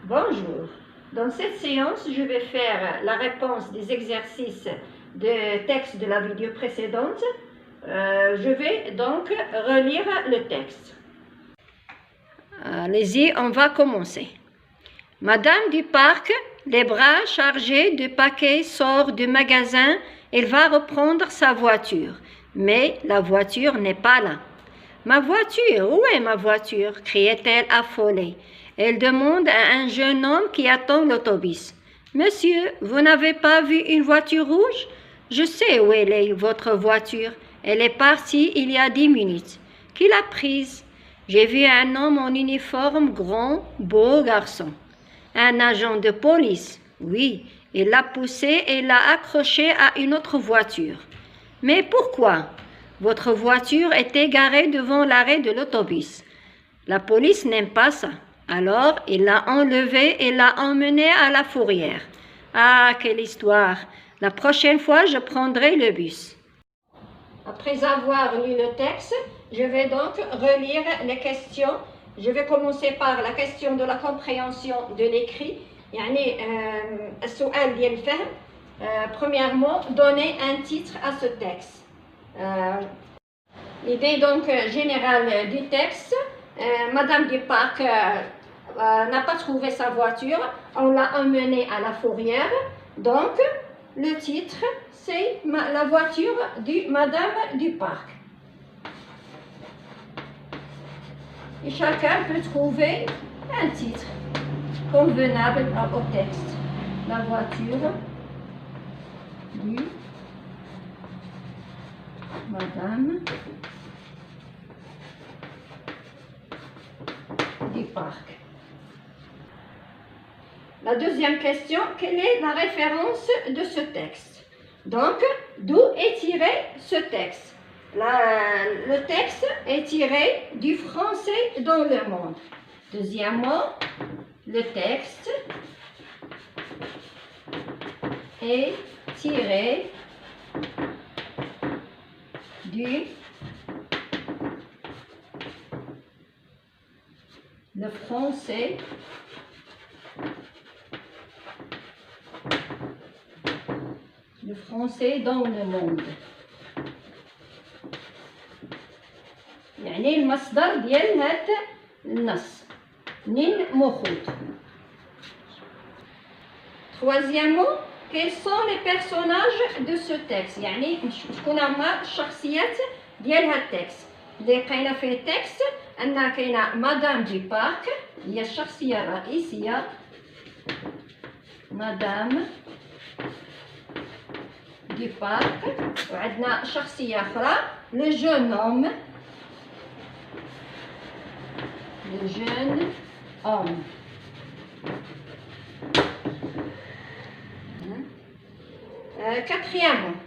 Bonjour. Dans cette séance, je vais faire la réponse des exercices de texte de la vidéo précédente. Je vais donc relire le texte. Allez-y, on va commencer. Madame du parc, les bras chargés de paquets, sort du magasin. Elle va reprendre sa voiture. Mais la voiture n'est pas là. Ma voiture, où est ma voiture? Criait-elle affolée. Elle demande à un jeune homme qui attend l'autobus. Monsieur, vous n'avez pas vu une voiture rouge? Je sais où elle est, votre voiture. Elle est partie il y a 10 minutes. Qui l'a prise? J'ai vu un homme en uniforme, grand, beau garçon. Un agent de police. Oui, il l'a poussée et l'a accrochée à une autre voiture. Mais pourquoi? Votre voiture était garée devant l'arrêt de l'autobus. La police n'aime pas ça. Alors, il l'a enlevée et l'a emmenée à la fourrière. Ah, quelle histoire! La prochaine fois, je prendrai le bus. Après avoir lu le texte, je vais donc relire les questions. Je vais commencer par la question de la compréhension de l'écrit. يعني السؤال ديال الفهم. Premièrement, donner un titre à ce texte. L'idée donc générale du texte, Madame du parc n'a pas trouvé sa voiture, on l'a emmenée à la fourrière, donc le titre c'est la voiture de Madame du parc. Et chacun peut trouver un titre convenable au texte. La voiture du Madame du parc. La deuxième question, quelle est la référence de ce texte? Donc, d'où est tiré ce texte? Le texte est tiré du français dans le monde. Deuxièmement, le texte est tiré du français dans le monde. يعني المصدر ديال هذا النص منين مأخوذ. Troisièmement, quels sont les personnages de ce texte؟ يعني شكون هما الشخصيات ديال هذا التكست؟ اللي لقينا في التكست أن كاينة مدام دي بارك هي الشخصية الرئيسية. مدام دي بارك، وعندنا شخصية أخرى لو جون هوم. Le jeune homme. Quatrièmement,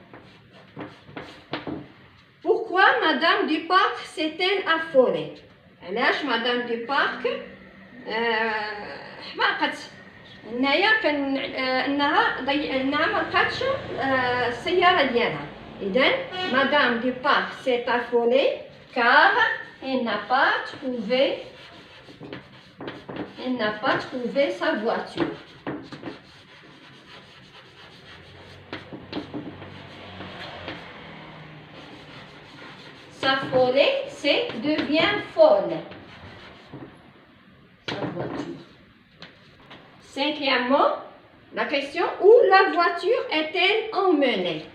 pourquoi Madame du Parc s'est-elle affolée? علاش Madame du Parc حماقت؟ هنايا كان انها ما لقاتش السيارة ديالها. إذن Madame du Parc s'est affolée car elle n'a pas trouvé sa voiture. S'affoler, c'est devient folle. Sa voiture. Cinquièmement, la question, où la voiture est-elle emmenée?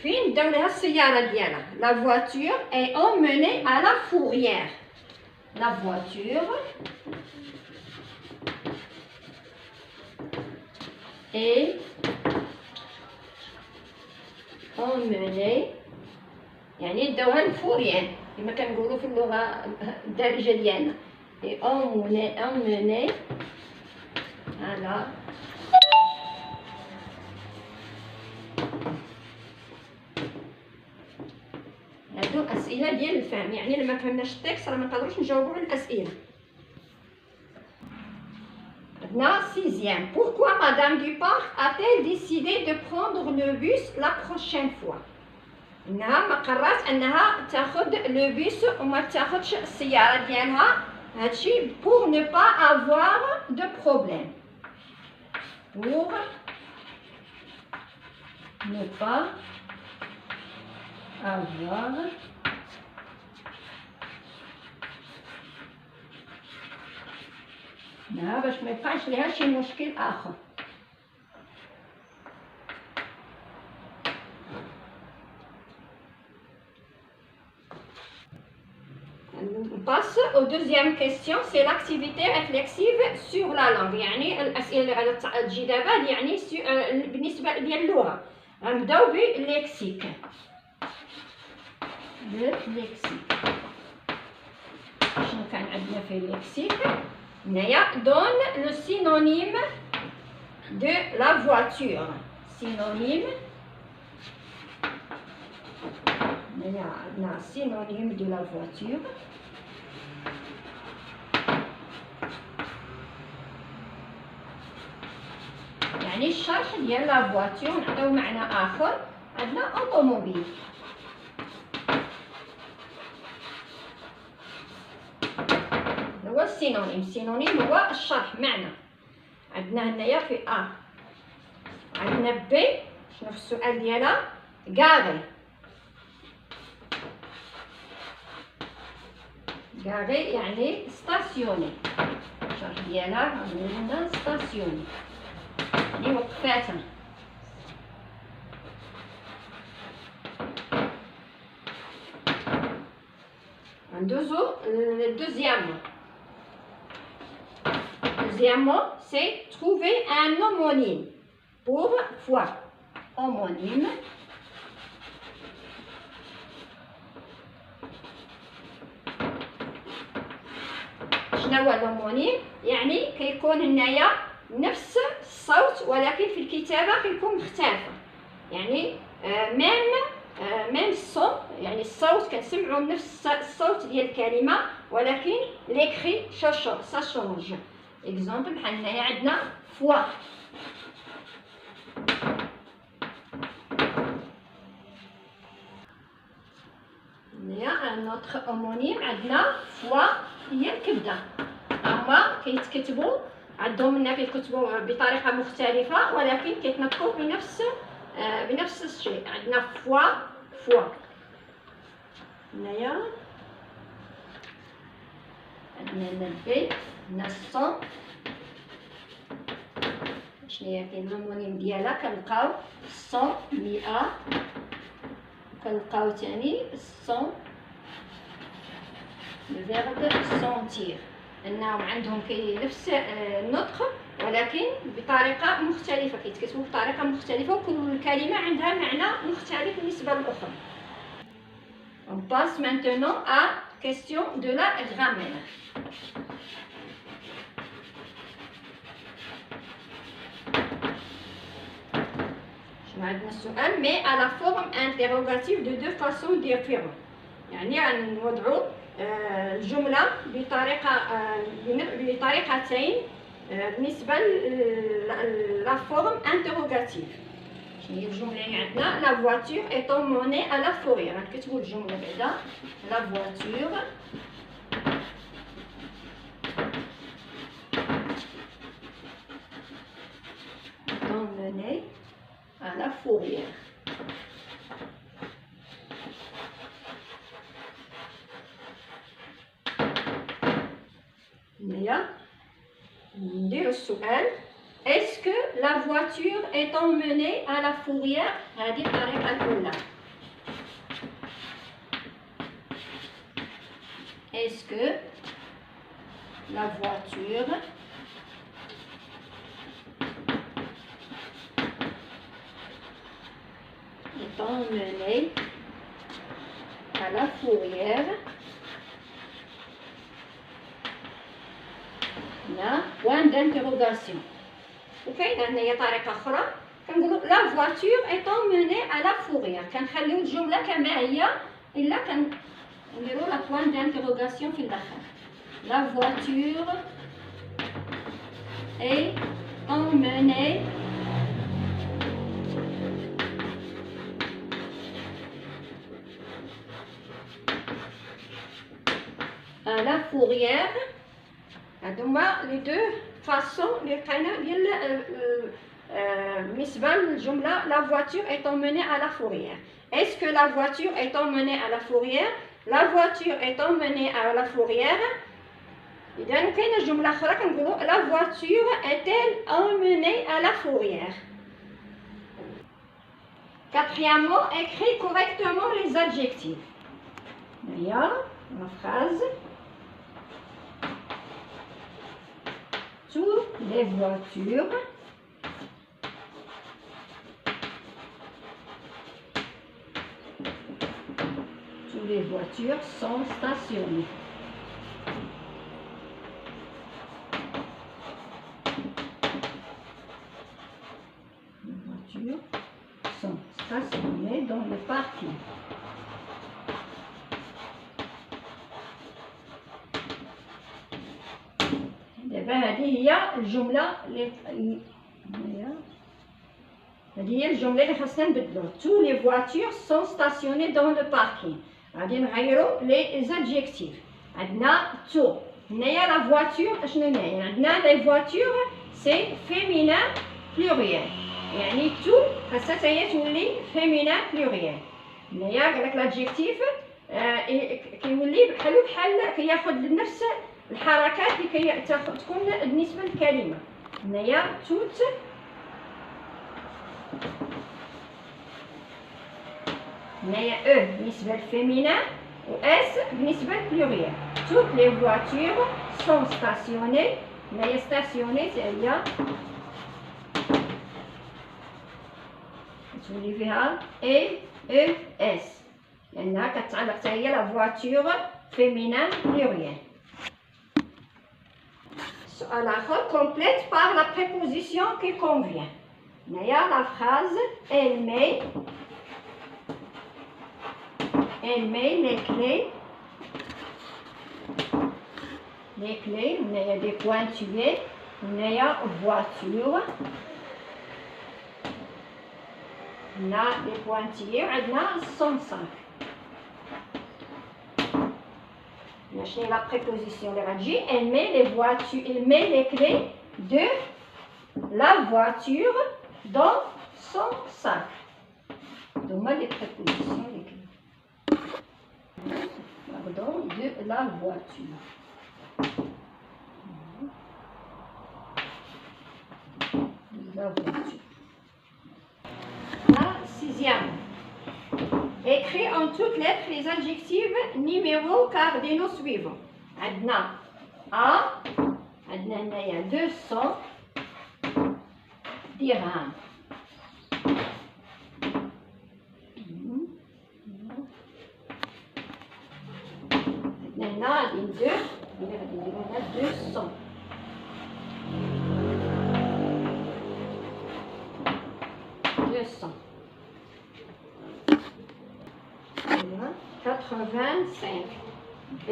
فين داو لها السيارة ديالها؟ La voiture est emmenée à la fourrière. La voiture est emmenée يعني داوها للفوريان كما كنقولوا في اللغة الدارجة ديالنا. Et emmenée à la هادو أسئلة ديال الفهم، يعني لما فهمناش التكست راه ما نقدروش نجاوبوا على الأسئلة. عندنا sixième. Pourquoi Madame du Parc a-t-elle décidé de prendre le bus la prochaine fois? إنها ما قررت أنها تاخذ لو بيس وما تاخذش السيارة ديالها pour ne pas avoir de problème. Pour ne pas avoir باش ما يبقاش لها شي مشكل آخر. On passe aux deuxième question, c'est l'activité réflexive sur la langue. يعني الأسئلة اللي غادي تجي دابا يعني بالنسبة ديال اللغة. غنبداو بالليكسيك. بالليكسيك. شنو كان عندنا في الليكسيك؟ هنايا donne le synonyme de la voiture. Synonyme. هنايا عندنا synonyme de la voiture. يعني الشرح ديال لا فواتور نعطيو معنى آخر عندنا أوتوموبيل. هو السينونيم. السينونيم هو الشرح معنى. عندنا هنايا في A. عندنا B. شنو في السؤال ديالها؟ غاري. غاري يعني ستاسيوني. الشرح ديالها عندنا ستاسيوني. يعني وقفاتها. ندوزو deuxièmement. Deuxièmement, c'est trouver un homonyme pour fois. Homonyme. شنو هو الهومونيم؟ يعني كيكون هنايا نفس الصوت ولكن في الكتابة كيكون مختلفة. يعني ميم الصوت، يعني الصوت كنسمعو نفس الصوت ديال الكلمة ولكن ليكري سا شونج. اكزومبل بحال هنايا عندنا فوا. هنايا نوتخ هومونيم عندنا فوا هي الكبدة. هما كيتكتبوا عندهم هنا كيتكتبوا بطريقة مختلفة ولكن كيتنطقوا بنفس الشيء. عندنا فوا هنايا عندنا البي، عندنا الصون. شناهي كاين الهومونيم ديالها؟ كنلقاو الصون 100، كنلقاو تاني الصون الفيرب سونتير، انهم عندهم نفس النطق ولكن بطريقه مختلفه، كيتكتبوا بطريقه مختلفه وكل كلمه عندها معنى مختلف بالنسبه للاخرى. On passe maintenant à question de la grammaire. شنو عندنا السؤال mais à la forme interrogative de deux façons différentes. يعني غنوضعوا الجملة بطريقتين بالنسبة لا فورم انتروغاتيف. شنو هي الجملة اللي عندنا؟ لا فواتور est emmenée à la forêt. غنكتبوا الجملة بعدا لا فواتور est emmenée à la fourrière. هنايا نديرو السؤال est-ce que la voiture est emmenée à la fourrière؟ هذه الطريقة الأولى. est-ce que la voiture est emmenée à la fourrière؟ هنا بوان دانتيروغاسيون. وكاينه هنايا طريقه اخرى كنقولوا لا فواتور اي اموني على فورير، كنخليو الجمله كما هي الا كنديروا لا بوان دانتيروغاسيون في الاخر. لا فواتور اي اموني à la fourrière هادوما لي دو فاسون اللي لقينا ديال بالنسبه للجمله la voiture est emmenée à la fourrière. Est-ce que la voiture est emmenée à la fourrière? La voiture est emmenée à la fourrière. إذا كاينه جمله اخرى كنقولوا la voiture est-elle emmenée à la fourrière. Quatrièmement, écris correctement les adjectifs. Il y a la phrase. Toutes les voitures sont stationnées. Les voitures sont stationnées dans le parking. هذه هي الجملة اللي خاصنا نبدلو. Tous les voitures sont stationnées dans le parking. غادي نغيرو les adjectifs. عندنا تو هنايا لا voiture اشنو هنايا؟ عندنا les voitures سي féminin pluriel، يعني تو خاصها هي تولي féminin pluriel. هنايا قالك l'adjectif كيولي بحال كياخد نفس الحركات لكي تكون بالنسبه للكلمه. هنايا توت هنايا او بالنسبه للفيمينا و اس بالنسبه للبلوريال. toutes les voitures sont stationnées. هنايا stationnées هي تولي فيها اي او اس لانها كتعلق حتى هي لا فواتور فيمينان بلوريال. السؤال آخر complète par la préposition qui convient. هنايا la phrase elle met les clés. هنايا des pointillés. هنايا voiture. هنا des pointillés وعندنا 105. شنو la préposition اللي غتجي؟ elle met les clés de la voiture dans son sac. هما les prépositions les clés. Pardon, de la voiture. De la voiture. La sixième. Écris en toutes lettres les adjectifs numéros cardinaux suivants. عندنا A، عندنا هنايا 200 درهم. عندنا هنا غادي نديرو هنا 200. 85 B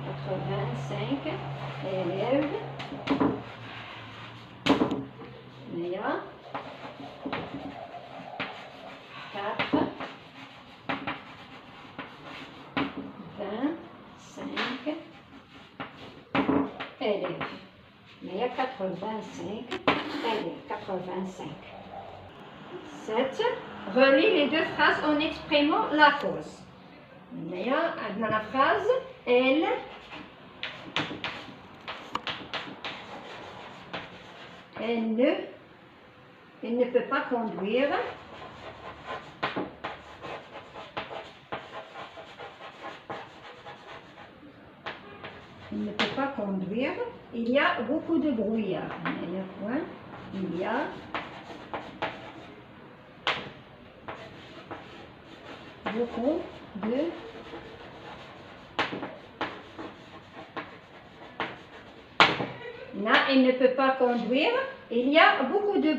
85 élèves. Léa 4 25 élèves. Léa 85 élèves. 85. 7. Relis les deux phrases en exprimant la cause. Léa a la phrase elle ne peut pas conduire. Il ne peut pas conduire. Il y a beaucoup de brouillard. Il y a beaucoup de là, il ne peut pas conduire. Il y a beaucoup de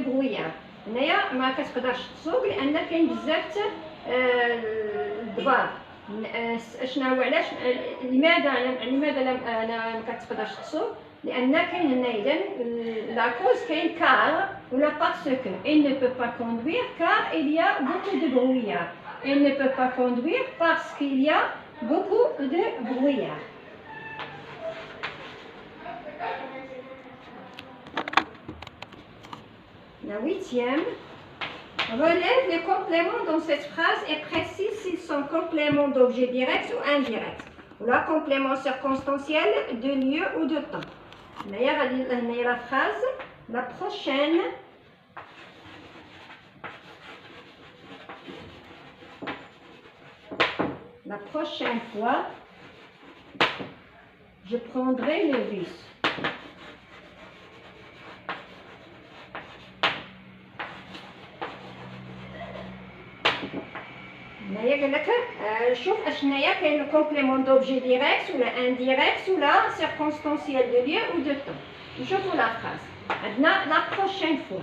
brouillard. هنايا ما كتقدرش تسوق لان كاين بزاف الضباب. شنو هو علاش لماذا ما كتقدرش تسوق؟ لان كاين هنا اذا لا كوز كاين كار ولا باسكو. il ne peut pas conduire car il y a beaucoup de brouillard. il ne peut pas conduire parce qu'il y a beaucoup de brouillard. La 8e, relève les compléments dans cette phrase et précise s'ils sont compléments d'objet direct ou indirect. Ou la complément circonstanciel de lieu ou de temps. La phrase, la prochaine. La prochaine fois, je prendrai le bus. شوف اشنايا كاين le complément d'objet direct ou la indirect ou la circonstanciel de lieu ou de temps. نشوفوا la phrase. عندنا la prochaine fois.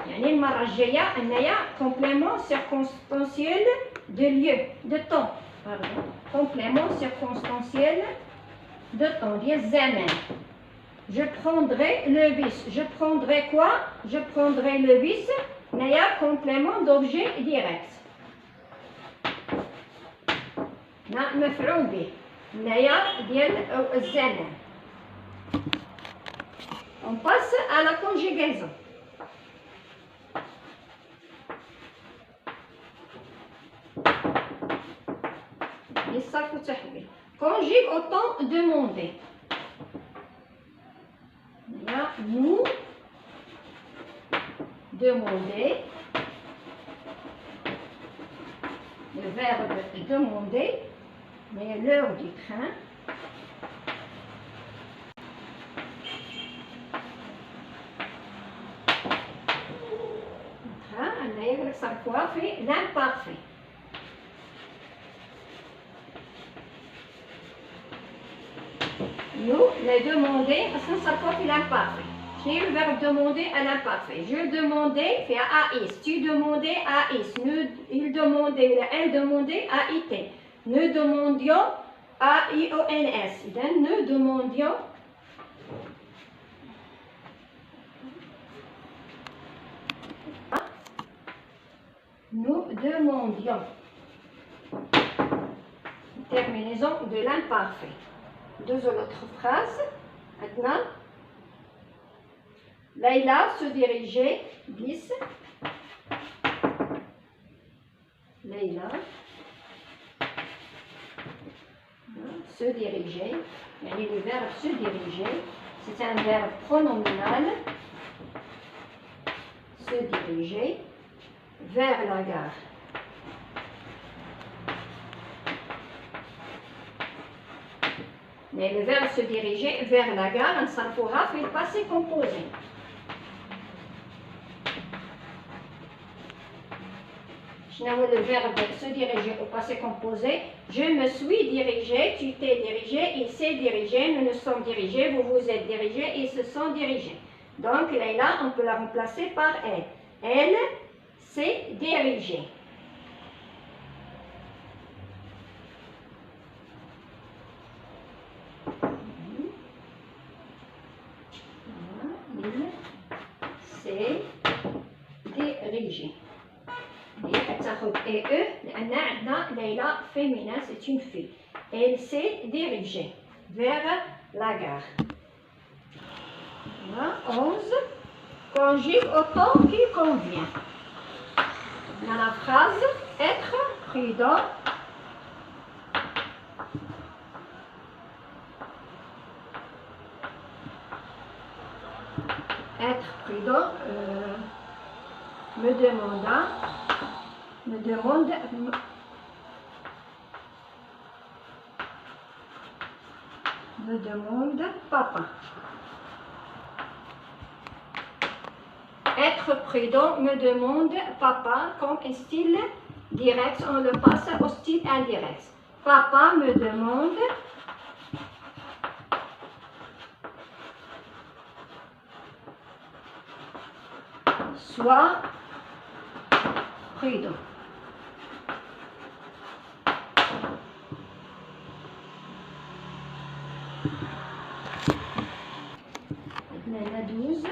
يعني المرة الجاية هنايا complément circonstanciel de lieu, de temps. Pardon. Complément circonstanciel de temps. ديال الزمان. Je prendrai le bus. Je prendrai quoi? Je prendrai le bus. هنايا complément d'objet direct. مفعول به هنايا ديال الزمان. On passe à la conjugaison. الصرف والتحويل. Conjugue au temps demandé. Là, nous demander. Le verbe demander. Mais l'heure du train. Ça quoi fait l'imparfait. Nous, les demander, parce que ça fait l'imparfait. J'ai le verbe demander à l'imparfait. Je demandais, fait AIS. Tu demandais AIS. Il demandait, elle demandait AIT. Nous demandions AIONS. Nous demandions nous demandions. Terminaison de l'imparfait. Deux autres phrases. Maintenant, Leïla se dirigeait, 10. Leïla se dirigeait. Le verbe se diriger, c'est un verbe pronominal. Se diriger vers la gare. Mais le verbe se diriger vers la gare, un s'arfura fait le passé composé. Le verbe se diriger au passé composé. Je me suis dirigé, tu t'es dirigé, il s'est dirigé, nous nous sommes dirigés, vous vous êtes dirigés, ils se sont dirigés. Donc là, on peut la remplacer par elle. Elle s'est dirigée. Il s'est dirigé. Et eux, Leïla féminin, c'est une fille. Elle s'est dirigée vers la gare. 11. Conjugue au temps qui convient. Dans la phrase, être prudent. Être prudent me demande papa. Être prudent me demande papa, comme un style direct, on le passe au style indirect. Papa me demande sois prudent. La 12.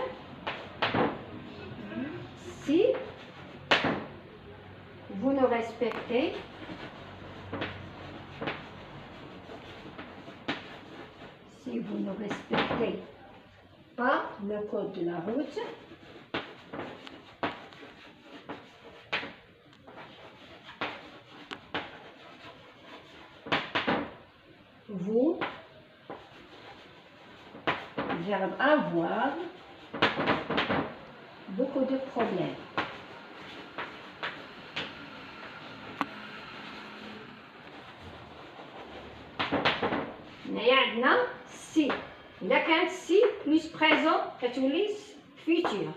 Si vous ne respectez si vous ne respectez pas le code de la route, vous allez avoir beaucoup de problèmes. عندنا si. إذا كانت si plus présent كتولي futur.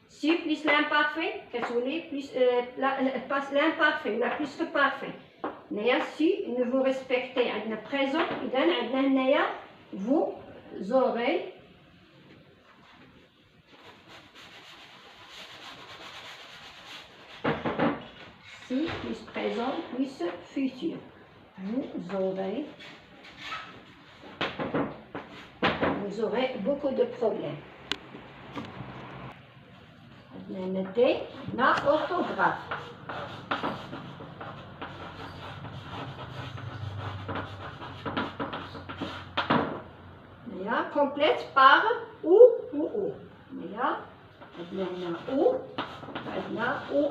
Si plus l'imparfait كتولي plus l'imparfait ولا plus que parfait. هنايا si ne vous respectez عندنا présent إذا عندنا هنايا vous aurez si plus présent plus futur. Vous aurez beaucoup de problèmes. Notez la orthographe. Complète par ou. Ou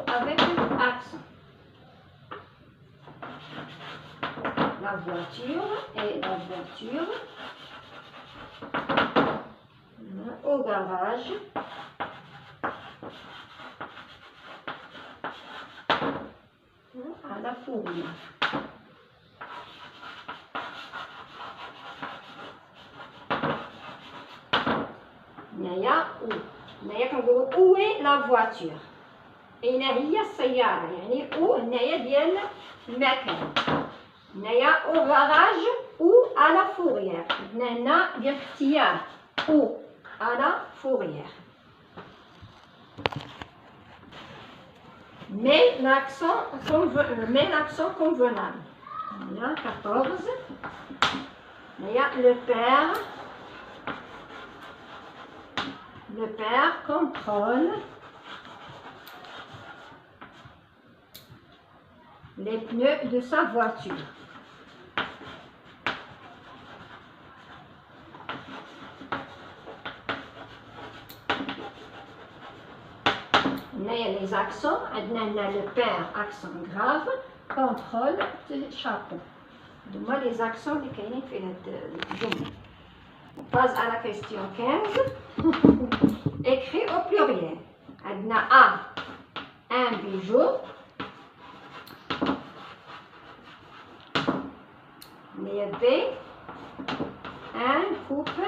avec un accent. La voiture et la voiture. Au garage. À la fourrière. Où est la voiture؟ أين هي السيارة؟ يعني où هنايا ديال المكان. هنايا au garage ou à la fourrière. هنا ديال الاختيار ou à la fourrière. Mais l'accent convenable. Il y a 14. Il y a le père. Le père contrôle les pneus de sa voiture. Les accents, le père, accent grave, contrôle le chapeau. Donc, les accents, on passe à la question 15. Écrit au pluriel. A, un bijou. B, un coupe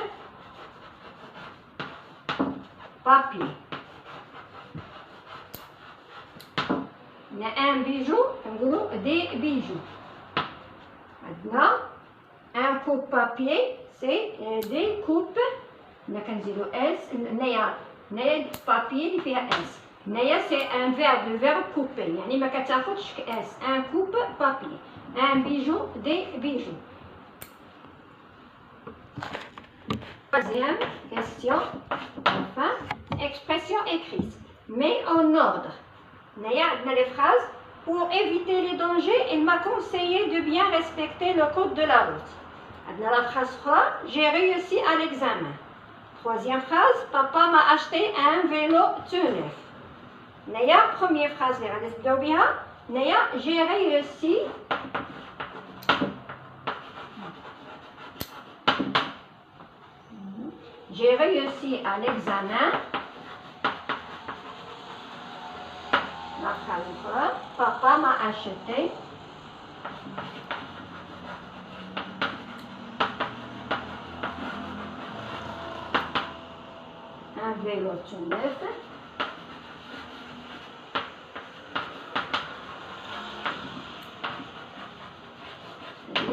papier. Il y a un bijou, des bijoux. Maintenant, un coupe papier, c'est des coupes. S, papier qui fait S. C'est un verbe couper. يعني ما كتاخدش S. Un coupe papier. Un bijou, des bijoux. Troisième question. Enfin, expression écrite. Mais en ordre. Les phrases. Pour éviter les dangers, il m'a conseillé de bien respecter le code de la route. La phrase 3. J'ai réussi à l'examen. Troisième phrase. Papa m'a acheté un vélo tout neuf. Première phrase. J'ai réussi. J'ai réussi à l'examen. La phrase 3. Papa m'a acheté un vélo tout neuf.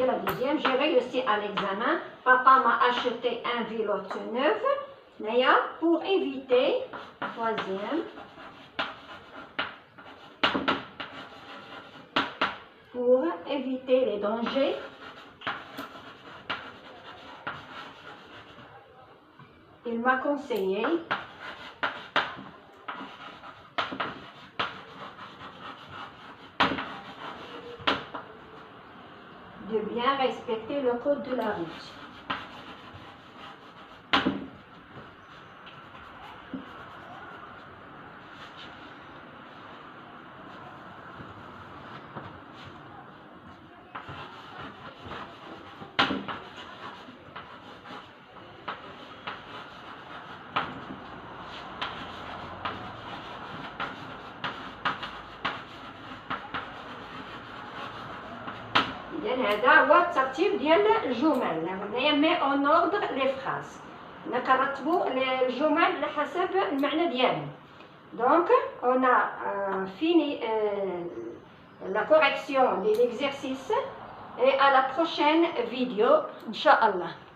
La deuxième, j'ai réussi à l'examen. Papa m'a acheté un vélo tout neuf. Pour éviter, troisième, pour éviter les dangers, il m'a conseillé de bien respecter le code de la route. هذا هو الترتيب ديال الجمل. نعمل اون اوردر لي فراز، نرتبوا الجمل على حسب المعنى ديالهم. دونك on a fini la correction de l'exercice et à la prochaine vidéo, Inch'Allah.